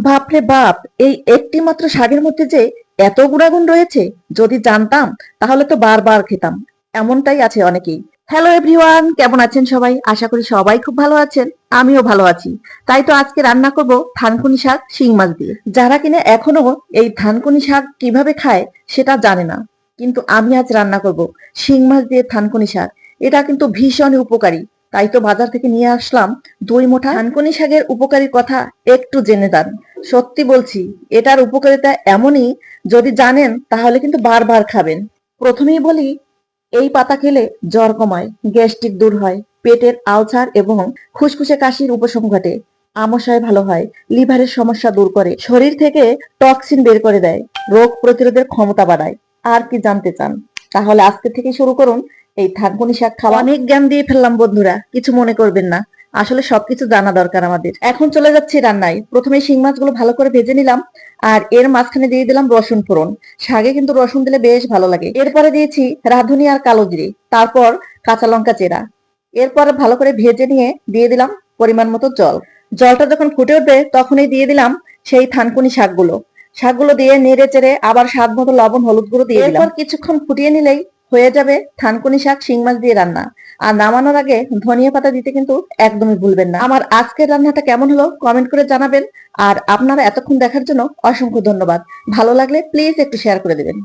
বাপরে বাপ, এই একটি মাত্র শাকের মধ্যে যে এত গুণাগুণ রয়েছে, যদি জানতাম তাহলে তো বারবার খেতাম। এমনটাই আছে অনেকেই। হ্যালো এভরিওয়ান, কেমন আছেন সবাই? আশা করি সবাই খুব ভালো আছেন। আমিও ভালো আছি। তাই তো আজকে রান্না করব থানকুনি শাক শিং মাছ দিয়ে। যারা কিনা এখনো এই থানকুনি শাক কিভাবে খায় সেটা জানে না, কিন্তু আমি আজ রান্না করব শিং মাছ দিয়ে থানকুনি শাক। এটা কিন্তু ভীষণ উপকারী। তাই তো বাজার থেকে নিয়ে আসলাম 2 মুঠা থানকুনি শাকের উপকারীর কথা একটু জেনে যান। সত্যি বলছি, এটার উপকারিতা এমনই, যদি জানেন তাহলে কিন্তু বারবার খাবেন। প্রথমেই বলি, এই পাতা খেলে জ্বর কমায়, গ্যাস্ট্রিক দূর হয়, পেটের আলসার এবং খুসখুসে কাশির উপশম ঘটে, আমাশয় ভালো হয়, লিভারের সমস্যা দূর করে, শরীর থেকে টক্সিন বের করে দেয়, রোগ প্রতিরোধের ক্ষমতা বাড়ায়। আর কি জানতে চান? তাহলে আজকে থেকে শুরু করুন এই থানকুনি শাক খাওয়া। অনেক জ্ঞান দিয়ে ফেললাম বন্ধুরা, কিছু মনে করবেন না। আসলে সবকিছু জানা দরকার আমাদের। এখন চলে যাচ্ছি রান্নায়। প্রথমে শিং মাছগুলো ভালো করে ভেজে নিলাম, আর এর মাঝখানে দিয়ে দিলাম রসুন ফোড়ন। শাকে কিন্তু রসুন দিলে বেশ ভালো লাগে। এরপরে দিয়েছি রাঁধুনি আর কালো জিরে, তারপর কাঁচা লঙ্কা চেরা। এরপরে ভালো করে ভেজে নিয়ে দিয়ে দিলাম পরিমাণ মতো জল। জলটা যখন ফুটে উঠবে তখনই দিয়ে দিলাম সেই থানকুনি শাকগুলো। শাকগুলো দিয়ে নেড়ে চেড়ে আবার স্বাদ মতো লবণ হলুদ গুঁড়ো দিয়ে দিলাম। এরপর কিছুক্ষণ ফুটিয়ে নিলেই হয়ে যাবে থানকুনি শাক শিং মাছ দিয়ে রান্না। আর নামানোর আগে ধনিয়া পাতা দিতে কিন্তু একদমই ভুলবেন না। আমার আজকের রান্নাটা কেমন হলো কমেন্ট করে জানাবেন। আর আপনারা এতক্ষণ দেখার জন্য অসংখ্য ধন্যবাদ। ভালো লাগলে প্লিজ একটু শেয়ার করে দেবেন।